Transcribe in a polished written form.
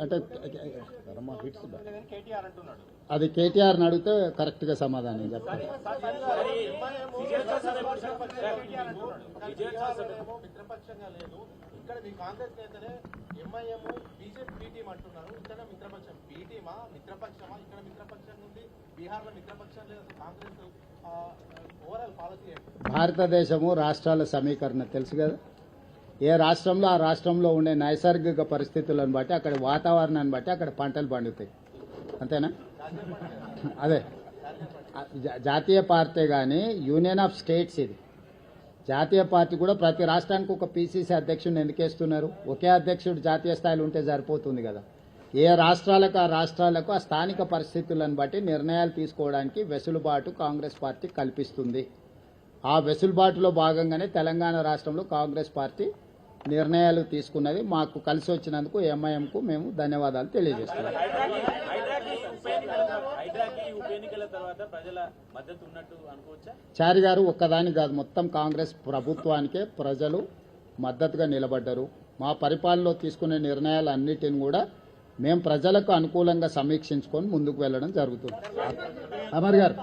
అంటే అది కేటీఆర్ని అడిగితే కరెక్ట్గా సమాధానం చెప్తారు. ఇక్కడ మీ కాంగ్రెస్ నేతలే ఎంఐఎం బీజేపీ బి టీం అంటున్నారు. ఇక్కడ మిత్రపక్షం బి టీమా మిత్రపక్షమా? ఇక్కడ మిత్రపక్షం ఉంది, బీహార్ లో మిత్రపక్షం లేదు. కాంగ్రెస్ ఓవరాల్ పాలసీ భారతదేశము రాష్ట్రాల సమీకరణ తెలుసు కదా. ఏ రాష్ట్రంలో ఆ రాష్ట్రంలో ఉండే నైసర్గిక పరిస్థితులను బట్టి అక్కడ వాతావరణాన్ని బట్టి అక్కడ పంటలు పండుతాయి, అంతేనా? అదే జాతీయ పార్టీ కానీ యూనియన్ ఆఫ్ స్టేట్స్ ఇది. జాతీయ పార్టీ కూడా ప్రతి రాష్ట్రానికి ఒక పీసీసీ అధ్యక్షుడిని ఎందుకు వేస్తున్నారు? ఒకే అధ్యక్షుడు జాతీయ స్థాయిలో ఉంటే సరిపోతుంది కదా. ఏ రాష్ట్రాలకు ఆ రాష్ట్రాలకు ఆ స్థానిక పరిస్థితులను బట్టి నిర్ణయాలు తీసుకోవడానికి వెసులుబాటు కాంగ్రెస్ పార్టీ కల్పిస్తుంది. ఆ వెసులుబాటులో భాగంగానే తెలంగాణ రాష్ట్రంలో కాంగ్రెస్ పార్టీ నిర్ణయాలు తీసుకున్నది. మాకు కలిసి వచ్చినందుకు ఎంఐఎంకు మేము ధన్యవాదాలు తెలియజేస్తున్నాం. చారి గారు ఒక్కదాని కాదు, మొత్తం కాంగ్రెస్ ప్రభుత్వానికే ప్రజలు మద్దతుగా నిలబడ్డారు. మా పరిపాలనలో తీసుకునే నిర్ణయాలన్నిటిని కూడా మేము ప్రజలకు అనుకూలంగా సమీక్షించుకొని ముందుకు వెళ్ళడం జరుగుతుంది. అమర్ గారు